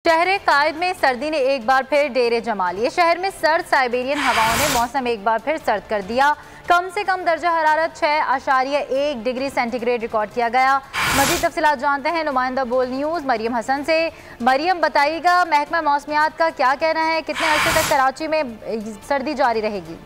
शहर कायद में सर्दी ने एक बार फिर डेरे जमा लिए। शहर में सर्द साइबेरियन हवाओं ने मौसम एक बार फिर सर्द कर दिया। कम से कम दर्जा हरारत 6.1 डिग्री सेंटीग्रेड रिकॉर्ड किया गया। मजीद तफसीलात जानते हैं नुमाइंदा बोल न्यूज़ मरियम हसन से। मरियम, बताइएगा महकमा मौसमियात का क्या कहना है, कितने अर्से तक कराची में सर्दी जारी रहेगी?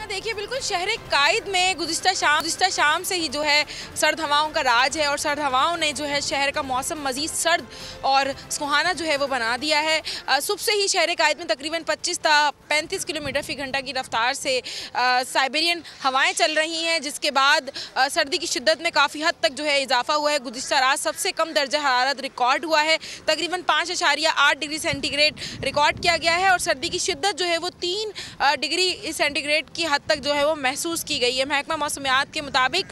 देखिए, बिल्कुल शहर कायद में गुज़िश्ता शाम से ही जो है सर्द हवाओं का राज है और सर्द हवाओं ने जो है शहर का मौसम मज़ीद सर्द और सुहाना जो है वो बना दिया है। सुबह से ही शहर कायद में तकरीबन 25 से 35 किलोमीटर फ़ी घंटा की रफ्तार से साइबेरियन हवाएं चल रही हैं, जिसके बाद सर्दी की शिद्दत में काफ़ी हद तक जो है इजाफा हुआ है। गुज़िश्ता रात सबसे कम दर्जा हरारत रिकॉर्ड हुआ है, तकरीबन 5.8 डिग्री सेंटीग्रेड रिकॉर्ड किया गया है और सर्दी की शिद्दत जो है वो 3 डिग्री सेंटीग्रेड की हद तक जो है वो महसूस की गई है। महकमा मौसमियात के मुताबिक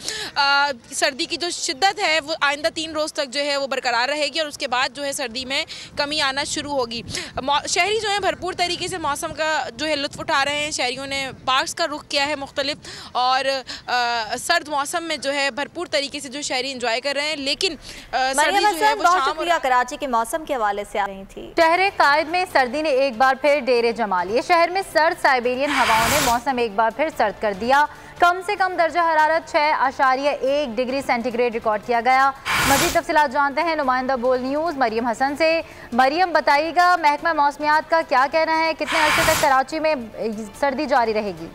सर्दी की जो शिद्दत है वो आइंदा 3 रोज़ तक जो है वो बरकरार रहेगी और उसके बाद जो है सर्दी में कमी आना शुरू होगी। शहरी जो है भरपूर तरीके से मौसम का जो है लुत्फ़ उठा रहे हैं। शहरियों ने पार्क्स का रुख किया है मुख्तलिफ, और सर्द मौसम में जो है भरपूर तरीके से जो शहरी इंजॉय कर रहे हैं। लेकिन बहुत शुक्रिया, कराची के मौसम के हवाले से आ रही थी। शहर कायद में सर्दी ने एक बार फिर डेरे जमा लिए। शहर में सर्द साइबेरियन हवाओं ने मौसम एक बार फिर सर्द कर दिया। कम से कम दर्जा हरारत 6.1 डिग्री सेंटीग्रेड रिकॉर्ड किया गया। मजीद तफसीलात जानते हैं नुमाइंदा बोल न्यूज़ मरियम हसन से। मरियम, बताइएगा महकमा मौसमियात का क्या कहना है, कितने अर्से तक कराची में सर्दी जारी रहेगी?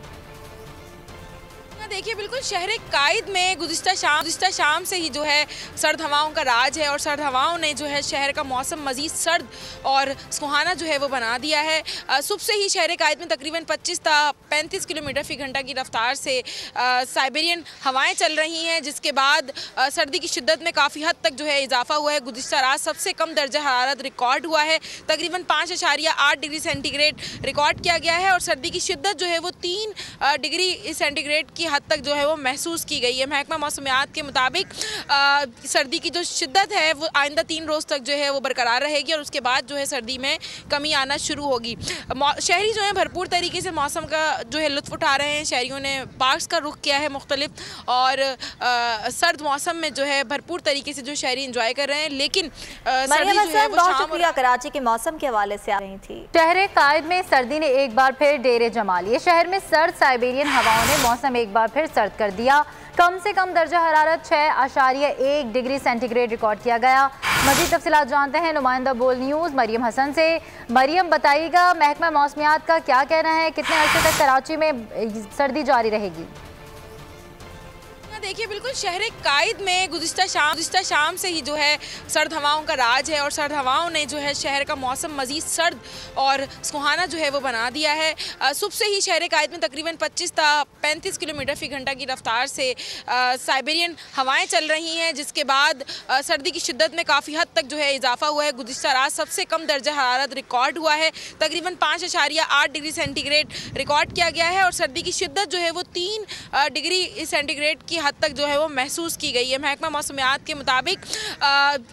देखिए, बिल्कुल शहर कायद में गुज़िश्ता शाम से ही जो है सर्द हवाओं का राज है और सर्द हवाओं ने जो है शहर का मौसम मज़ीद सर्द और सुहाना जो है वो बना दिया है। सुबह से ही शहर कायद में तकरीबन 25 से 35 किलोमीटर फ़ी घंटा की रफ्तार से साइबेरियन हवाएं चल रही हैं, जिसके बाद सर्दी की शिद्दत में काफ़ी हद तक जो है इजाफा हुआ है। गुज़िश्ता रात सबसे कम दर्जा हरारत रिकॉर्ड हुआ है, तकरीबन 5.8 डिग्री सेंटीग्रेड रिकॉर्ड किया गया है और सर्दी की शिद्दत जो है वो 3 डिग्री सेंटीग्रेड की हद तक जो है वो महसूस की गई है। महकमा मौसमियात के मुताबिक सर्दी की जो शिद्दत है वो आइंदा 3 रोज़ तक जो है वो बरकरार रहेगी और उसके बाद जो है सर्दी में कमी आना शुरू होगी। शहरी जो है भरपूर तरीके से मौसम का जो है लुत्फ़ उठा रहे हैं। शहरियों ने पार्क्स का रुख किया है मुख्तलिफ, और सर्द मौसम में जो है भरपूर तरीके से जो शहरी इंजॉय कर रहे हैं। लेकिन बहुत शुक्रिया, कराची के मौसम के हवाले से आ रही थी। शहर कायद में सर्दी ने एक बार फिर डेरे जमा लिए। शहर में सर्द साइबेरियन हवाओं ने मौसम एक बार फिर सर्द कर दिया। कम से कम दर्जा हरारत 6.1 डिग्री सेंटीग्रेड रिकॉर्ड किया गया। मजीद तफसीलात जानते हैं नुमाइंदा बोल न्यूज़ मरियम हसन से। मरियम, बताइएगा महकमा मौसमियात का क्या कहना है, कितने अर्से तक कराची में सर्दी जारी रहेगी? देखिए, बिल्कुल शहर कायद में गुज़िश्ता शाम से ही जो है सर्द हवाओं का राज है और सर्द हवाओं ने जो है शहर का मौसम मज़ीद सर्द और सुहाना जो है वो बना दिया है। सुबह से ही शहर कायद में तकरीबन 25 से 35 किलोमीटर फ़ी घंटा की रफ्तार से साइबेरियन हवाएं चल रही हैं, जिसके बाद सर्दी की शिद्दत में काफ़ी हद तक जो है इजाफा हुआ है। गुज़िश्ता रात सबसे कम दर्जा हरारत रिकॉर्ड हुआ है, तकरीबन 5.8 डिग्री सेंटीग्रेड रिकॉर्ड किया गया है और सर्दी की शिद्दत जो है वो 3 डिग्री सेंटीग्रेड की हद तक जो है वो महसूस की गई है। महकमा मौसमियात के मुताबिक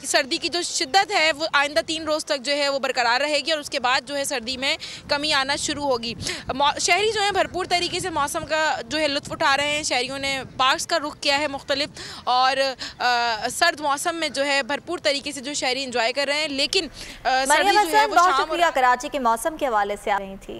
सर्दी की जो शिद्दत है वो आइंदा 3 रोज़ तक जो है वो बरकरार रहेगी और उसके बाद जो है सर्दी में कमी आना शुरू होगी। शहरी जो है भरपूर तरीके से मौसम का जो है लुत्फ़ उठा रहे हैं। शहरियों ने पार्क्स का रुख किया है मुख्तलिफ, और सर्द मौसम में जो है भरपूर तरीके से जो शहरी इंजॉय कर रहे हैं। लेकिन बहुत शुक्रिया, कराची के मौसम के हवाले से आ रही थी।